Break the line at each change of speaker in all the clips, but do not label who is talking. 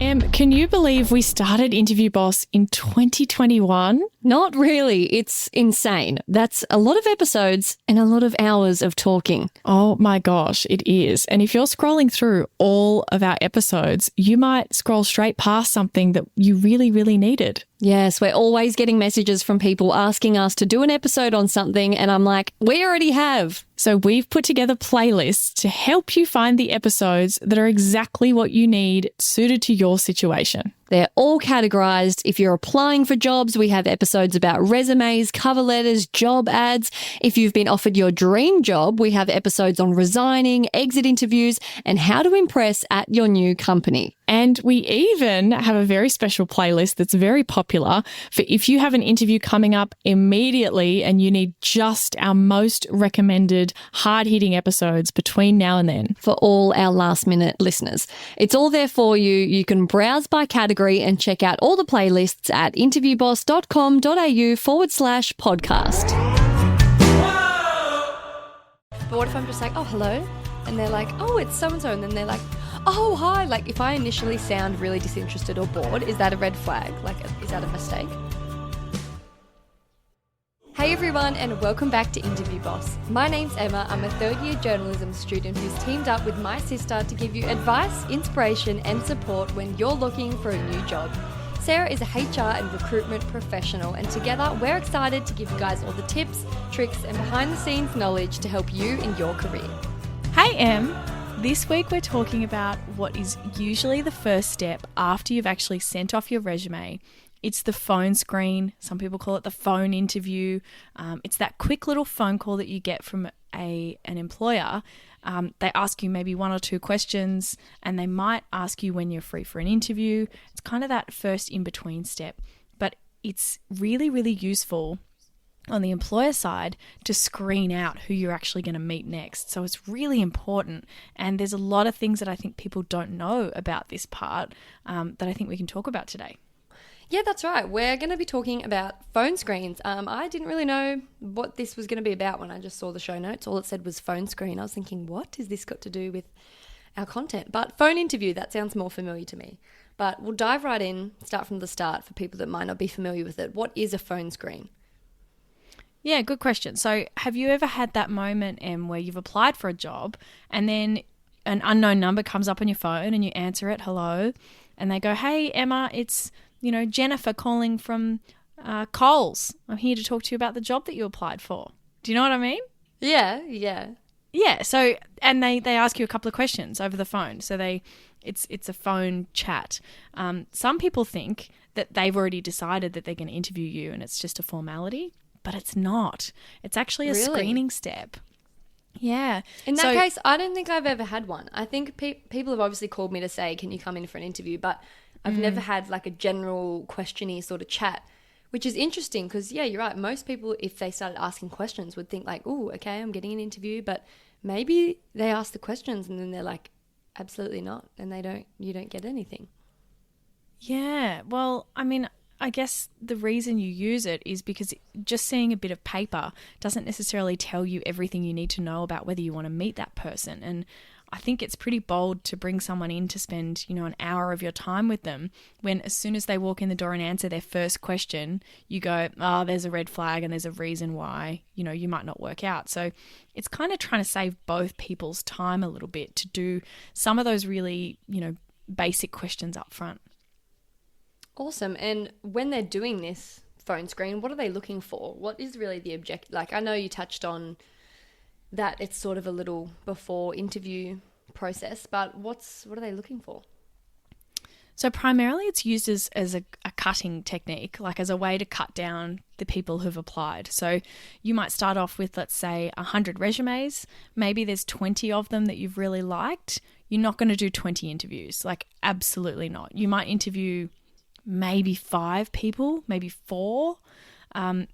Can you believe we started Interview Boss in 2021?
Not really. It's insane. That's a lot of episodes and a lot of hours of talking.
Oh my gosh, it is. And if you're scrolling through all of our episodes, you might scroll straight past something that you really, really needed.
Yes, we're always getting messages from people asking us to do an episode on something, and I'm like, we already have.
So we've put together playlists to help you find the episodes that are exactly what you need, suited to your situation.
They're all categorized. If you're applying for jobs, we have episodes about resumes, cover letters, job ads. If you've been offered your dream job, we have episodes on resigning, exit interviews, and how to impress at your new company.
And we even have a very special playlist that's very popular for if you have an interview coming up immediately and you need just our most recommended hard-hitting episodes between now and then.
For all our last-minute listeners. It's all there for you. You can browse by category and check out all the playlists at interviewboss.com.au/podcast. But what if I'm just like, oh, hello? And they're like, oh, it's so-and-so. And then they're like, oh, hi. Like, if I initially sound really disinterested or bored, is that a red flag? Like, is that a mistake? Hey everyone, and welcome back to Interview Boss. My name's Emma. I'm a third-year journalism student who's teamed up with my sister to give you advice, inspiration, and support when you're looking for a new job. Sarah is a HR and recruitment professional, and together we're excited to give you guys all the tips, tricks, and behind-the-scenes knowledge to help you in your career.
Hey Em, this week we're talking about what is usually the first step after you've actually sent off your resume. It's the phone screen. Some people call it the phone interview. It's that quick little phone call that you get from an employer. They ask you maybe one or two questions, and they might ask you when you're free for an interview. It's kind of that first in-between step. But it's really, really useful on the employer side to screen out who you're actually going to meet next. So it's really important. And there's a lot of things that I think people don't know about this part that I think we can talk about today.
Yeah, that's right. We're going to be talking about phone screens. I didn't really know what this was going to be about when I just saw the show notes. All it said was phone screen. I was thinking, what has this got to do with our content? But phone interview, that sounds more familiar to me. But we'll dive right in, start from the start for people that might not be familiar with it. What is a phone screen?
Yeah, good question. So have you ever had that moment, Em, where you've applied for a job and then an unknown number comes up on your phone and you answer it, hello, and they go, hey, Emma, it's Jennifer calling from Coles. I'm here to talk to you about the job that you applied for. Do you know what I mean?
Yeah.
Yeah. So, and they ask you a couple of questions over the phone. So it's a phone chat. Some people think that they've already decided that they're going to interview you and it's just a formality, but it's not. It's actually a screening step. Yeah. In
that case, I don't think I've ever had one. I think people have obviously called me to say, can you come in for an interview? But I've never had like a general question-y sort of chat, which is interesting because, yeah, you're right. Most people, if they started asking questions, would think like, oh, okay, I'm getting an interview. But maybe they ask the questions and then they're like, absolutely not. And you don't get anything.
Yeah. Well, I mean, I guess the reason you use it is because just seeing a bit of paper doesn't necessarily tell you everything you need to know about whether you want to meet that person. And I think it's pretty bold to bring someone in to spend, an hour of your time with them when as soon as they walk in the door and answer their first question, you go, oh, there's a red flag and there's a reason why, you might not work out. So it's kind of trying to save both people's time a little bit to do some of those really, basic questions up front.
Awesome. And when they're doing this phone screen, what are they looking for? What is really the objective? Like, I know you touched on that it's sort of a little before interview process, but what are they looking for?
So primarily it's used as a cutting technique, like as a way to cut down the people who've applied. So you might start off with, let's say, 100 resumes. Maybe there's 20 of them that you've really liked. You're not going to do 20 interviews, like absolutely not. You might interview maybe 5 people, maybe 4.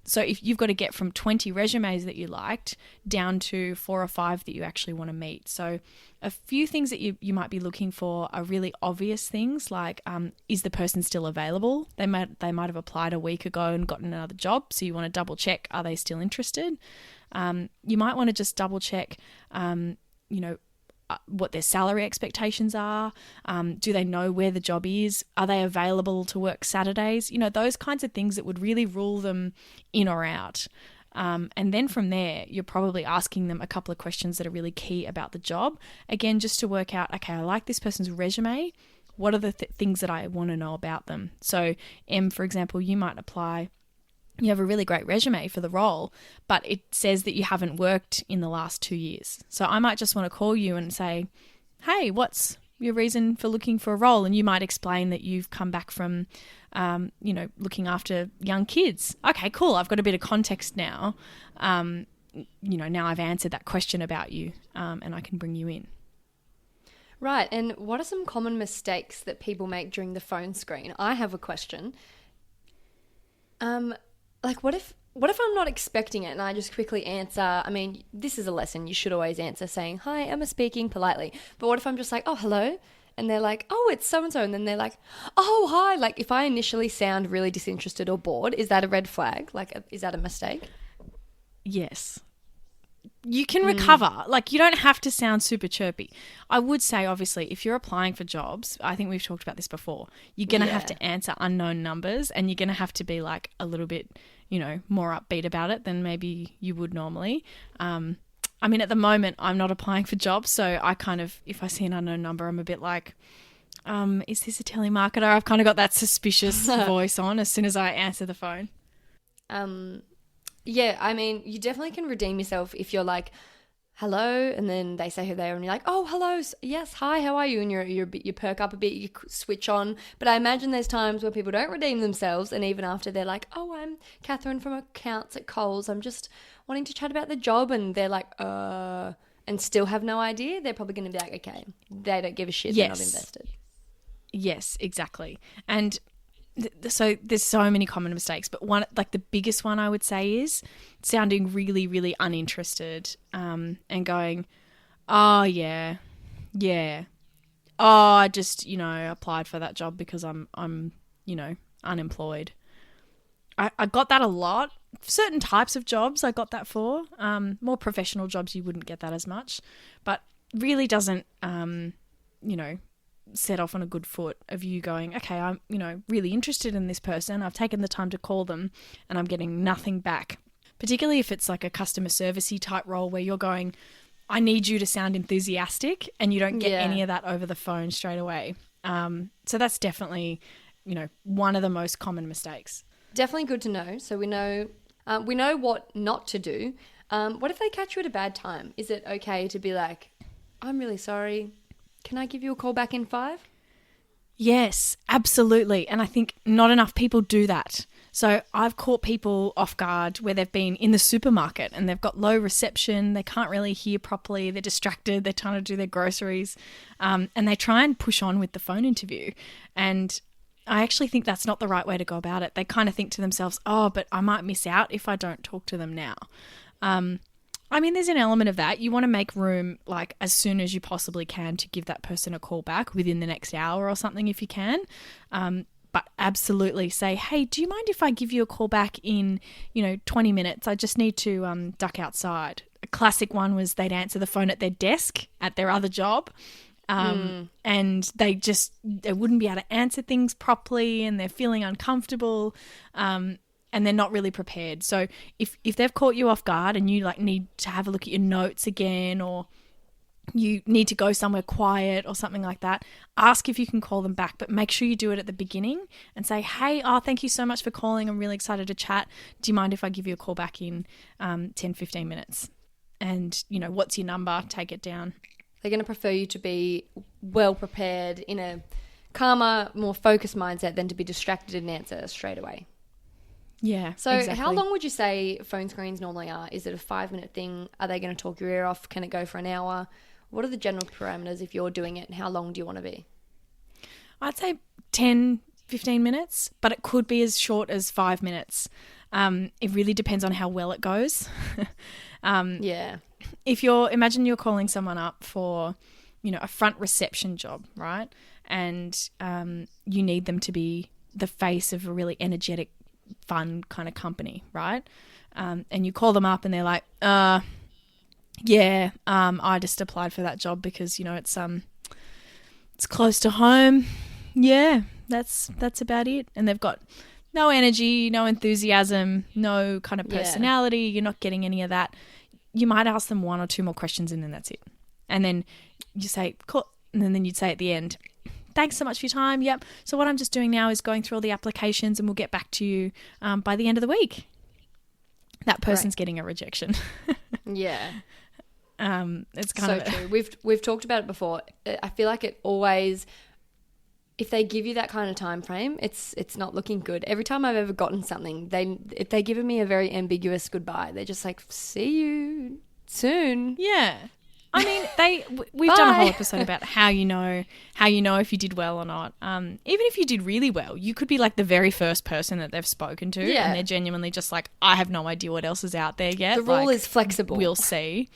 So if you've got to get from 20 resumes that you liked down to 4 or 5 that you actually want to meet. So a few things that you might be looking for are really obvious things like, is the person still available? They might have applied a week ago and gotten another job. So you want to double check, are they still interested? You might want to just double check, what their salary expectations are. Do they know where the job is? Are they available to work Saturdays? Those kinds of things that would really rule them in or out. And then from there, you're probably asking them a couple of questions that are really key about the job. Again, just to work out, okay, I like this person's resume. What are the things that I want to know about them? So, M, for example, you might apply. You have a really great resume for the role, but it says that you haven't worked in the last 2 years. So I might just want to call you and say, hey, what's your reason for looking for a role? And you might explain that you've come back from, looking after young kids. Okay, cool. I've got a bit of context now. Now I've answered that question about you, and I can bring you in.
Right. And what are some common mistakes that people make during the phone screen? I have a question. What if I'm not expecting it and I just quickly answer? I mean, this is a lesson. You should always answer saying, hi, Emma speaking, politely. But what if I'm just like, oh, hello? And they're like, oh, it's so-and-so. And then they're like, oh, hi. Like, if I initially sound really disinterested or bored, is that a red flag? Like, is that a mistake?
Yes. You can recover. Like, you don't have to sound super chirpy. I would say, obviously, if you're applying for jobs, I think we've talked about this before, you're going to have to answer unknown numbers, and you're going to have to be like a little bit, more upbeat about it than maybe you would normally. At the moment, I'm not applying for jobs, so I kind of, if I see an unknown number, I'm a bit like, is this a telemarketer? I've kind of got that suspicious voice on as soon as I answer the phone.
Yeah, I mean, you definitely can redeem yourself if you're like, hello, and then they say who they are, and you're like, oh, hello, yes, hi, how are you? And you perk up a bit, you switch on. But I imagine there's times where people don't redeem themselves, and even after they're like, oh, I'm Catherine from accounts at Coles, I'm just wanting to chat about the job, and they're like, and still have no idea. They're probably going to be like, okay, they don't give a shit, They're not invested.
Yes, exactly. And so there's so many common mistakes, but one, like the biggest one I would say, is sounding really, really uninterested, and going, oh yeah, oh, I just applied for that job because I'm unemployed. I got that a lot. Certain types of jobs I got that for. More professional jobs you wouldn't get that as much, but really doesn't set off on a good foot of you going, okay, I'm, really interested in this person. I've taken the time to call them and I'm getting nothing back. Particularly if it's like a customer servicey type role where you're going, I need you to sound enthusiastic, and you don't get any of that over the phone straight away. So that's definitely, one of the most common mistakes.
Definitely good to know. So we know what not to do. What if they catch you at a bad time? Is it okay to be like, I'm really sorry, can I give you a call back in 5?
Yes, absolutely. And I think not enough people do that. So I've caught people off guard where they've been in the supermarket and they've got low reception, they can't really hear properly, they're distracted, they're trying to do their groceries, and they try and push on with the phone interview. And I actually think that's not the right way to go about it. They kind of think to themselves, oh, but I might miss out if I don't talk to them now. There's an element of that. You want to make room, like, as soon as you possibly can to give that person a call back within the next hour or something if you can. But absolutely say, hey, do you mind if I give you a call back in, 20 minutes? I just need to duck outside. A classic one was they'd answer the phone at their desk at their other job. And they wouldn't be able to answer things properly, and they're feeling uncomfortable. And they're not really prepared. So if they've caught you off guard and you need to have a look at your notes again, or you need to go somewhere quiet or something like that, ask if you can call them back, but make sure you do it at the beginning and say, hey, thank you so much for calling. I'm really excited to chat. Do you mind if I give you a call back in 10-15 minutes? And, what's your number? Take it down.
They're going to prefer you to be well prepared in a calmer, more focused mindset than to be distracted and answer straight away.
Yeah.
So
exactly.
How long would you say phone screens normally are? Is it a 5-minute thing? Are they going to talk your ear off? Can it go for an hour? What are the general parameters if you're doing it, and how long do you want to be?
I'd say 10, 15 minutes, but it could be as short as 5 minutes. It really depends on how well it goes.
Yeah.
Imagine you're calling someone up for, a front reception job, right? And you need them to be the face of a really energetic, fun kind of company, right? And you call them up and they're like, Yeah, I just applied for that job because, it's close to home. Yeah, that's about it. And they've got no energy, no enthusiasm, no kind of
Yeah.
personality. You're not getting any of that. You might ask them one or two more questions and then that's it. And then you say, cool. And then you'd say at the end, thanks so much for your time. Yep. So what I'm just doing now is going through all the applications and we'll get back to you by the end of the week. That person's getting a rejection.
Yeah.
It's kind
So true. We've talked about it before. I feel like it always, if they give you that kind of time frame, it's not looking good. Every time I've ever gotten something, if they given me a very ambiguous goodbye, they're just like, see you soon.
Yeah. I mean, we've done a whole episode about how you know if you did well or not. Even if you did really well, you could be like the very first person that they've spoken to,
Yeah.
and they're genuinely just like, I have no idea what else is out there yet.
The rule is flexible.
We'll see.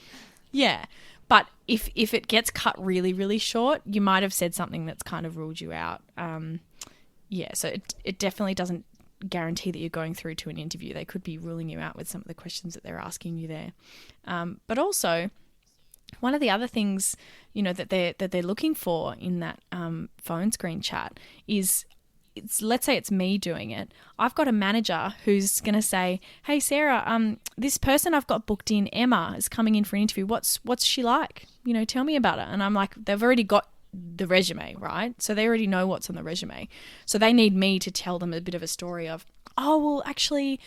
Yeah, but if it gets cut really, really short, you might have said something that's kind of ruled you out. Yeah, so it definitely doesn't guarantee that you're going through to an interview. They could be ruling you out with some of the questions that they're asking you there. But also, one of the other things, that they're looking for in that phone screen chat is, let's say it's me doing it. I've got a manager who's going to say, "Hey Sarah, this person I've got booked in, Emma, is coming in for an interview. What's she like? Tell me about it." And I'm like, they've already got the resume, right? So they already know what's on the resume. So they need me to tell them a bit of a story of, oh, well, actually,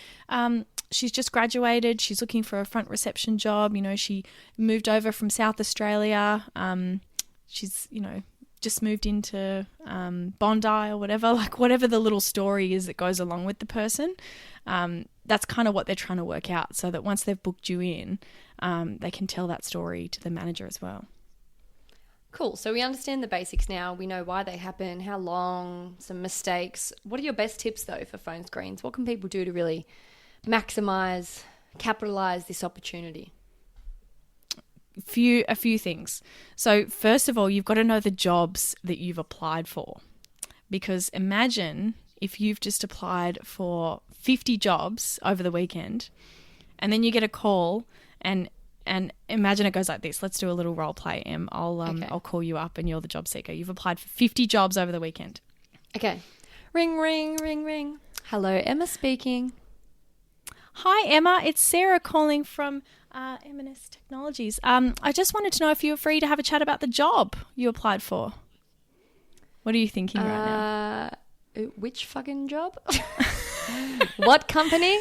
she's just graduated. She's looking for a front reception job. She moved over from South Australia. She's, just moved into Bondi or whatever, like whatever the little story is that goes along with the person. That's kind of what they're trying to work out, so that once they've booked you in, they can tell that story to the manager as well.
Cool. So we understand the basics now. We know why they happen, how long, some mistakes. What are your best tips, though, for phone screens? What can people do to really maximize, capitalize this opportunity?
A few things. So first of all, you've got to know the jobs that you've applied for, because imagine if you've just applied for 50 jobs over the weekend, and then you get a call, and imagine it goes like this. Let's do a little role play, Em. I'll call you up, and you're the job seeker. You've applied for 50 jobs over the weekend.
Okay. Ring, ring, ring, ring. Hello, Emma speaking.
Hi, Emma. It's Sarah calling from M&S Technologies. I just wanted to know if you were free to have a chat about the job you applied for. What are you thinking right now?
Which fucking job? What company?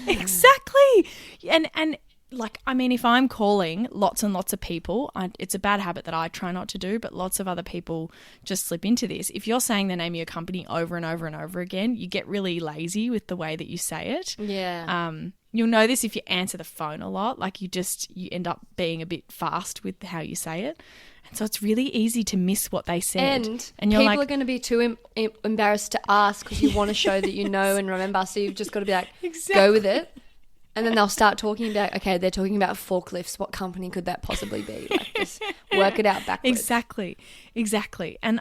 Exactly. And if I'm calling lots and lots of people, it's a bad habit that I try not to do, but lots of other people just slip into this. If you're saying the name of your company over and over and over again, you get really lazy with the way that you say it.
Yeah.
You'll know this if you answer the phone a lot. Like you end up being a bit fast with how you say it. And so it's really easy to miss what they said.
And you're people are going to be too embarrassed to ask because you want to show that you know and remember. So you've just got to be like, Go with it. And then they'll start talking about, okay, they're talking about forklifts. What company could that possibly be? Like, just work it out backwards.
Exactly. And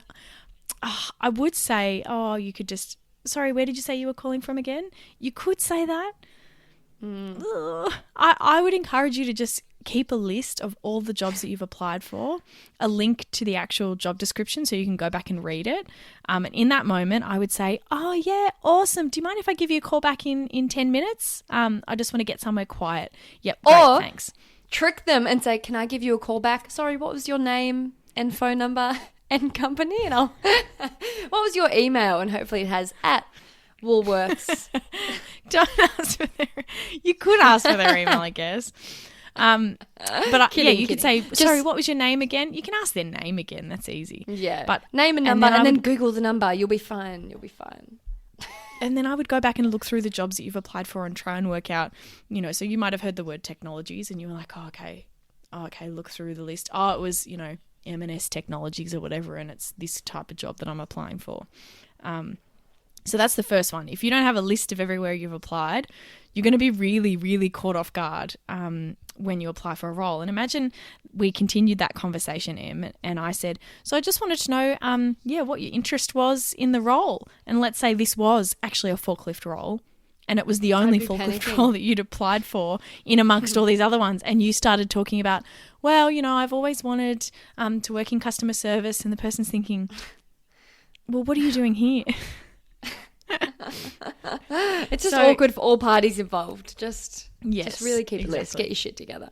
I would say, you could just, sorry, where did you say you were calling from again? You could say that. I would encourage you to just keep a list of all the jobs that you've applied for, a link to the actual job description so you can go back and read it. And in that moment, I would say, oh, yeah, awesome. Do you mind if I give you a call back in 10 minutes? I just want to get somewhere quiet. Yep, great, thanks.
Trick them and say, can I give you a call back? Sorry, what was your name and phone number and company? And what was your email? And hopefully it has @Woolworths.
Don't ask for you could ask for their email, I guess. You could say, sorry, what was your name again? You can ask their name again. That's easy.
Yeah.
But
name and number and then Google the number. You'll be fine.
And then I would go back and look through the jobs that you've applied for and try and work out, so you might have heard the word technologies and you were like, okay, look through the list. Oh, it was, M&S Technologies or whatever, and it's this type of job that I'm applying for. So that's the first one. If you don't have a list of everywhere you've applied, you're going to be really, really caught off guard when you apply for a role. And imagine we continued that conversation, Em, and I said, so I just wanted to know, what your interest was in the role. And let's say this was actually a forklift role. and it was the only
be
forklift
panicking.
role that you'd applied for in amongst all these other ones, and you started talking about, well, I've always wanted to work in customer service, and the person's thinking, well, what are you doing here?
It's just
So-
awkward for all parties involved. Just
Yes,
really keep it loose.
exactly.
Get your shit together.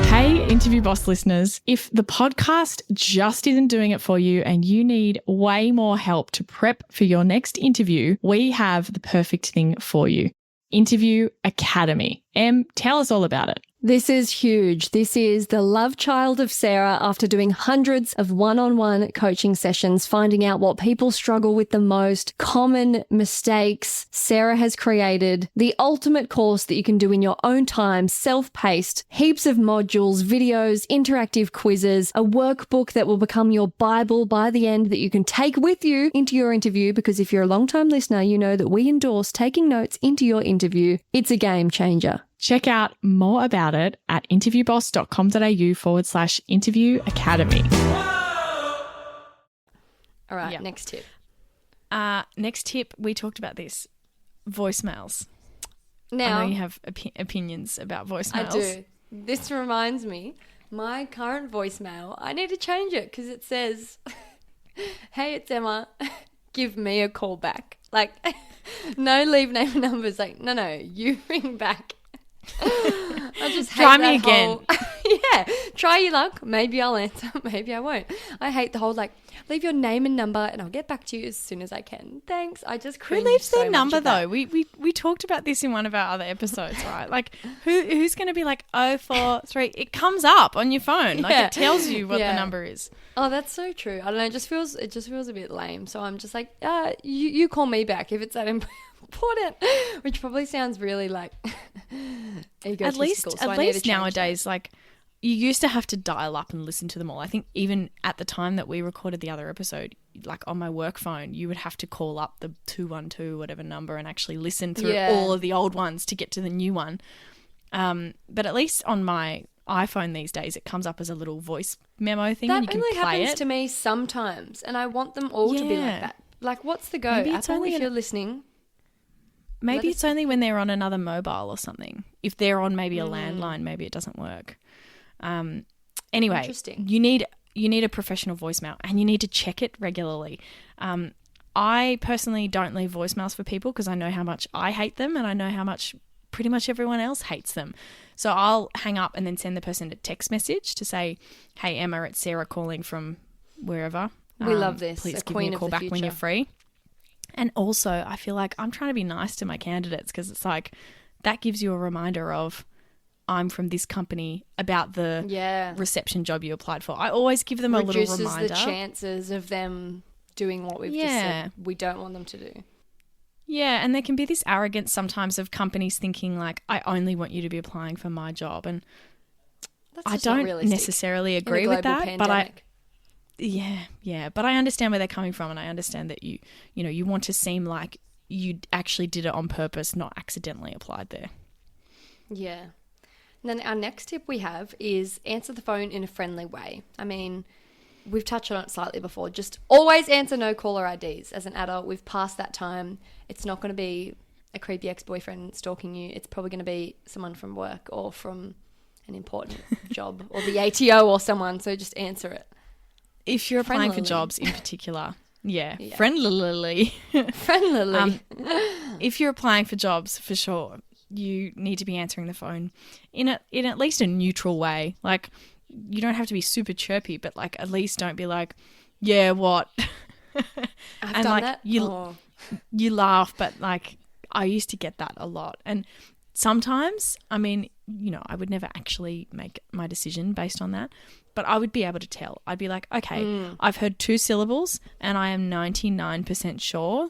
Hey, Interview Boss listeners, if the podcast just isn't doing it for you and you need way more help to prep for your next interview, we have the perfect thing for you. Interview Academy. Em, tell us all about it.
This is huge. This is the love child of Sarah after doing hundreds of one-on-one coaching sessions, finding out what people struggle with the most, common mistakes. Sarah has created the ultimate course that you can do in your own time, self-paced, heaps of modules, videos, interactive quizzes, a workbook that will become your Bible by the end that you can take with you into your interview, because if you're a long-time listener, you know that we endorse taking notes into your interview. It's a game changer.
Check out more about it at interviewboss.com.au/interview academy.
All right,
Yep.
next tip.
Next tip, we talked about this, voicemails.
Now,
I know you have opinions about voicemails.
I do. This reminds me, my current voicemail, I need to change it because it says, hey, it's Emma, give me a call back. Like, no leave name and numbers. Like, no, you ring back. I just hate
Try me
that
again.
whole- yeah, try your luck. Maybe I'll answer, maybe I won't. I hate the whole leave your name and number and I'll get back to you as soon as I can. Thanks. I just
Who
cringe
leaves
so
their
much
number
at that.
though? We talked about this in one of our other episodes, right? Like who's going to be like 043? It comes up on your phone, like
Yeah.
it tells you what
Yeah.
the number is.
Oh, that's so true. I don't know. It just feels a bit lame. So I'm just like, you call me back if it's that important, which probably sounds really like egotistical. So I
At
need to
least
change
nowadays, like you used to have to dial up and listen to them all. I think even at the time that we recorded the other episode, like on my work phone, you would have to call up the 212 whatever number and actually listen through
Yeah.
all of the old ones to get to the new one. But at least on my iPhone these days, it comes up as a little voice memo thing, and
That
you can
only
play
happens
it.
to me sometimes, and I want them all to be like
Yeah.
that. Like, what's the go?
Maybe it's
Apple,
only
if
an-
you're listening.
Maybe
let
it's only when they're on another mobile or something. If they're on maybe a landline, maybe it doesn't work. Anyway,
Interesting.
you need a professional voicemail, and you need to check it regularly. I personally don't leave voicemails for people because I know how much I hate them, and I know how much pretty much everyone else hates them. So I'll hang up and then send the person a text message to say, "Hey Emma, it's Sarah calling from wherever.
We love this.
Please
A
give
queen
me a
of
call
the
back when you're
future."
free." And also, I feel like I'm trying to be nice to my candidates because it's like that gives you a reminder of I'm from this company about the
Yeah.
reception job you applied for. I always give them a little
Reduces
reminder.
the chances of them doing what we've just
Yeah.
said we don't want them to do.
Yeah, and there can be this arrogance sometimes of companies thinking like, I only want you to be applying for my job. And
That's
I
just not
don't
realistic
necessarily
in a
agree with
global
that, but
pandemic.
but I understand where they're coming from, and I understand that you want to seem like you actually did it on purpose, not accidentally applied there.
Yeah. And then our next tip we have is answer the phone in a friendly way. I mean, we've touched on it slightly before. Just always answer no caller IDs. As an adult, we've passed that time. It's not going to be a creepy ex-boyfriend stalking you. It's probably going to be someone from work or from an important job or the ATO or someone. So just answer it.
If you're applying for
Friendlily.
jobs in particular, yeah.
Yeah.
friendlily.
Friendlily.
If you're applying for jobs, for sure, you need to be answering the phone in at least a neutral way. Like, you don't have to be super chirpy, but like at least don't be like, yeah, what?
I've
and
done
like
that.
you laugh, but like I used to get that a lot. And sometimes, I mean, I would never actually make my decision based on that, but I would be able to tell. I'd be like, okay, I've heard 2 syllables and I am 99% sure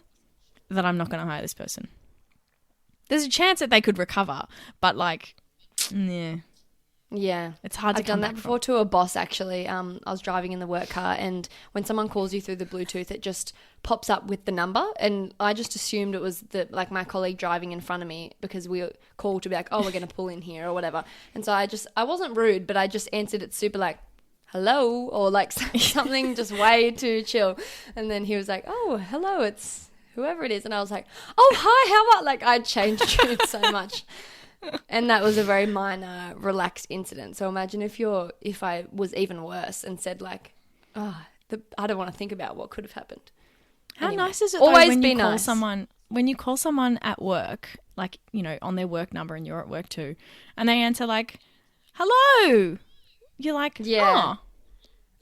that I'm not going to hire this person. There's a chance that they could recover, but like, yeah,
Yeah.
it's hard to
I've done
come
that
back
before to a boss, actually. I was driving in the work car, and when someone calls you through the Bluetooth, it just pops up with the number. And I just assumed it was my colleague driving in front of me, because we called to be like, oh, we're going to pull in here or whatever. And so I wasn't rude, but I just answered it super like, hello, or like something just way too chill. And then he was like, oh, hello, it's whoever it is. And I was like, oh, hi, how about, like, I changed tune so much. And that was a very minor, relaxed incident. So imagine if I was even worse and said, like, oh, I don't want to think about what could have happened.
How
Anyway,
nice is it
always
though, when
be
you call
nice.
someone when you call someone at work, like, you know, on their work number and you're at work too, and they answer like, hello. You're like,
Yeah.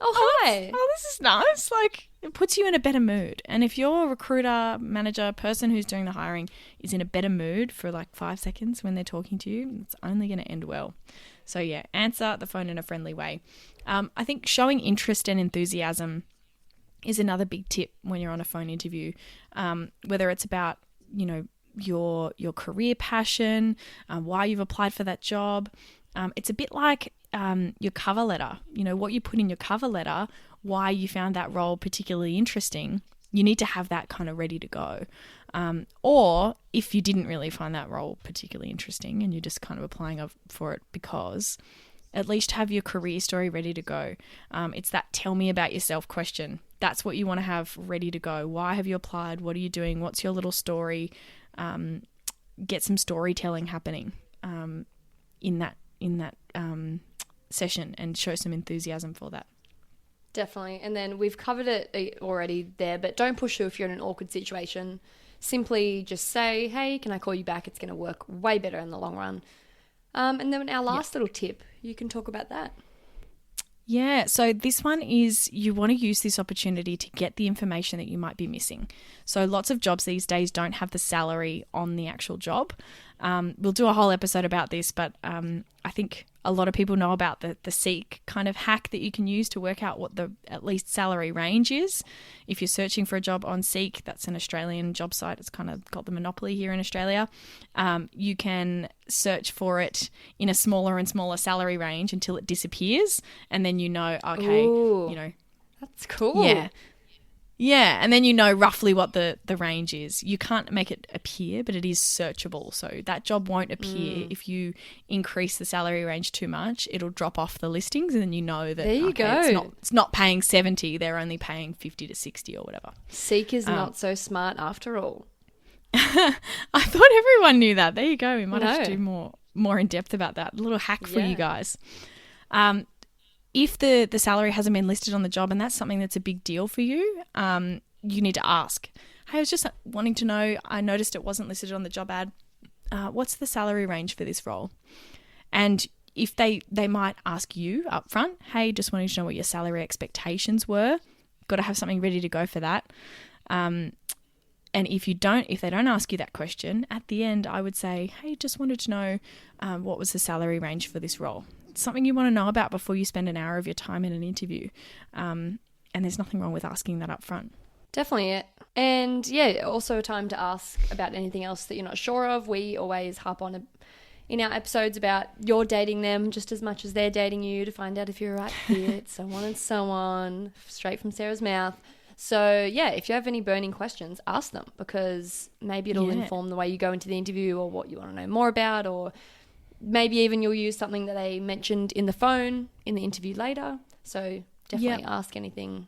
Oh, hi.
oh, this is nice. Like, it puts you in a better mood. And if your recruiter, manager, person who's doing the hiring is in a better mood for like 5 seconds when they're talking to you, it's only going to end well. So yeah, answer the phone in a friendly way. I think showing interest and enthusiasm is another big tip when you're on a phone interview, whether it's about, you know, your career passion, why you've applied for that job. It's a bit like your cover letter, you know, what you put in your cover letter, why you found that role particularly interesting. You need to have that kind of ready to go. Or if you didn't really find that role particularly interesting and you're just kind of applying for it because, at least have your career story ready to go. It's that tell me about yourself question. That's what you want to have ready to go. Why have you applied? What are you doing? What's your little story? Get some storytelling happening in that session and show some enthusiasm for that.
Definitely. And then we've covered it already there, but don't push through if you're in an awkward situation. Simply just say, hey, can I call you back? It's going to work way better in the long run. And then our last little tip, you can talk about that.
Yeah, so this one is you want to use this opportunity to get the information that you might be missing. So lots of jobs these days don't have the salary on the actual job. We'll do a whole episode about this, but I think a lot of people know about the Seek kind of hack that you can use to work out what the at least salary range is. If you're searching for a job on Seek, that's an Australian job site. It's kind of got the monopoly here in Australia. You can search for it in a smaller and smaller salary range until it disappears. And then you know, okay,
Ooh,
you know.
that's cool.
Yeah. Yeah, and then you know roughly what the range is. You can't make it appear, but it is searchable. So that job won't appear if you increase the salary range too much. It'll drop off the listings, and then you know that
There you go.
it's not paying 70, they're only paying 50 to 60 or whatever.
Seek is not so smart after all.
I thought everyone knew that. There you go. We might have to
No.
do more in depth about that. A little hack for
Yeah.
you guys. If the salary hasn't been listed on the job and that's something that's a big deal for you, you need to ask, hey, I was just wanting to know, I noticed it wasn't listed on the job ad. What's the salary range for this role? And if they might ask you up front, hey, just wanting to know what your salary expectations were. Got to have something ready to go for that. And if they don't ask you that question, at the end, I would say, hey, just wanted to know what was the salary range for this role. It's something you want to know about before you spend an hour of your time in an interview. And there's nothing wrong with asking that up front.
Definitely it. And yeah, also a time to ask about anything else that you're not sure of. We always harp on in our episodes about you're dating them just as much as they're dating you to find out if you're a right fit, so on and so on, straight from Sarah's mouth. So yeah, if you have any burning questions, ask them, because maybe it'll inform the way you go into the interview or what you want to know more about, or maybe even you'll use something that they mentioned in the phone in the interview later. So definitely ask anything.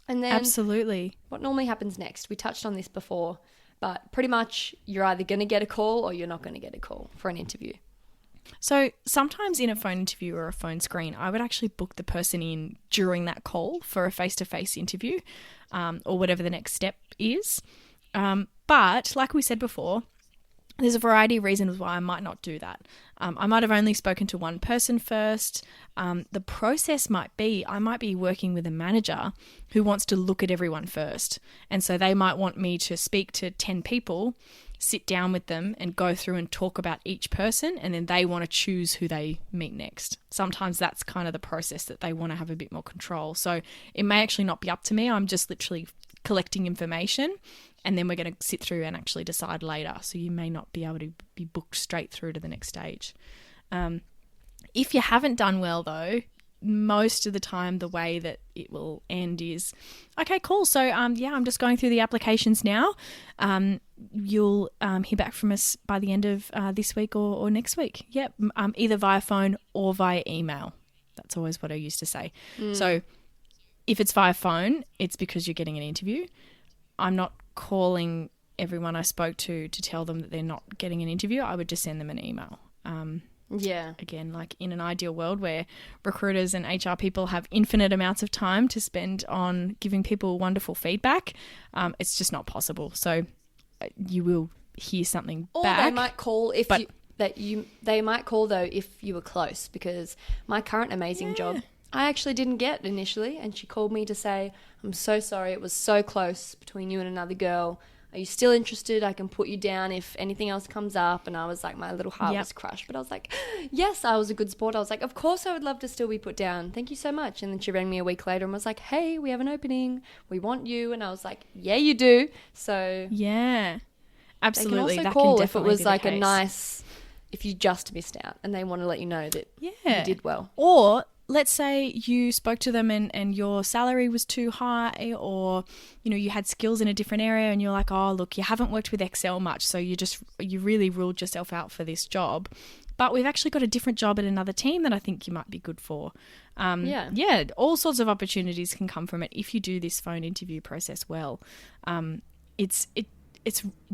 And then
Absolutely.
what normally happens next, we touched on this before, but pretty much you're either going to get a call or you're not going to get a call for an interview.
So sometimes in a phone interview or a phone screen, I would actually book the person in during that call for a face-to-face interview, or whatever the next step is. But like we said before, there's a variety of reasons why I might not do that. I might have only spoken to one person first. The process might be, I might be working with a manager who wants to look at everyone first. And so they might want me to speak to 10 people, sit down with them and go through and talk about each person, and then they want to choose who they meet next. Sometimes that's kind of the process that they want to have a bit more control. So it may actually not be up to me. I'm just literally collecting information, and then we're going to sit through and actually decide later. So you may not be able to be booked straight through to the next stage. If you haven't done well though, most of the time the way that it will end is, okay, cool. So I'm just going through the applications now. You'll hear back from us by the end of this week or next week. Yep, either via phone or via email. That's always what I used to say. So if it's via phone, it's because you're getting an interview. I'm not calling everyone I spoke to tell them that they're not getting an interview. I would just send them an email.
Yeah.
Again, like in an ideal world where recruiters and HR people have infinite amounts of time to spend on giving people wonderful feedback, it's just not possible. So you will hear something
or
back.
They might call they might call though if you were close, because my current amazing job I actually didn't get initially, and she called me to say, I'm so sorry, it was so close between you and another girl. Are you still interested? I can put you down if anything else comes up. And I was like, my little heart was crushed. But I was like, yes, I was a good sport. I was like, of course I would love to still be put down. Thank you so much. And then she rang me a week later and was like, hey, we have an opening. We want you. And I was like, yeah, you do. So
yeah, absolutely.
They can
that
also call
can
if it was like a nice, if you just missed out and they want to let you know that you did well.
Or let's say you spoke to them and your salary was too high, or, you know, you had skills in a different area and you're like, oh, look, you haven't worked with Excel much, so you really ruled yourself out for this job. But we've actually got a different job at another team that I think you might be good for. All sorts of opportunities can come from it if you do this phone interview process well. It's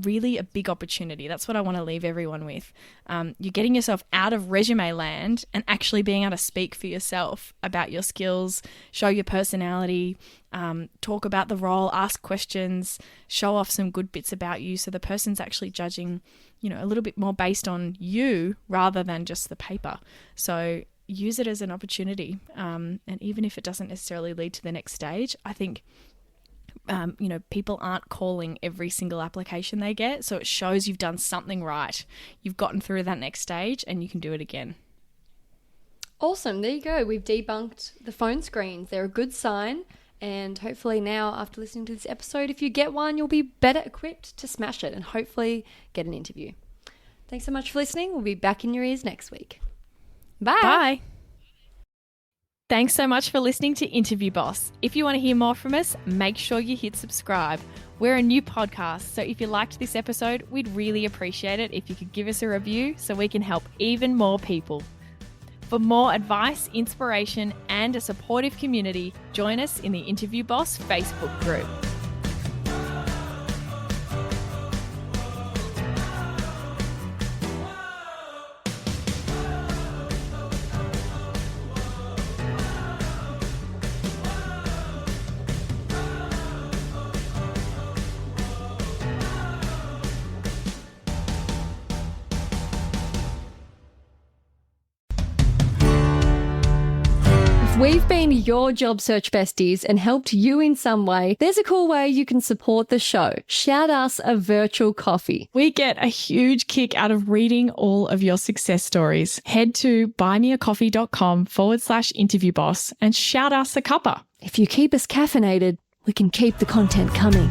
really a big opportunity. That's what I want to leave everyone with. You're getting yourself out of resume land and actually being able to speak for yourself about your skills, show your personality, talk about the role, ask questions, show off some good bits about you, so the person's actually judging, you know, a little bit more based on you rather than just the paper. So use it as an opportunity. And even if it doesn't necessarily lead to the next stage, I think people aren't calling every single application they get. So it shows you've done something right. You've gotten through that next stage and you can do it again.
Awesome. There you go. We've debunked the phone screens. They're a good sign. And hopefully now, after listening to this episode, if you get one, you'll be better equipped to smash it and hopefully get an interview. Thanks so much for listening. We'll be back in your ears next week. Bye.
Bye. Thanks so much for listening to Interview Boss. If you want to hear more from us, make sure you hit subscribe. We're a new podcast, so if you liked this episode, we'd really appreciate it if you could give us a review so we can help even more people. For more advice, inspiration, and a supportive community, join us in the Interview Boss Facebook group.
We've been your job search besties and helped you in some way. There's a cool way you can support the show. Shout us a virtual coffee.
We get a huge kick out of reading all of your success stories. Head to buymeacoffee.com/interviewboss and shout us a cuppa.
If you keep us caffeinated, we can keep the content coming.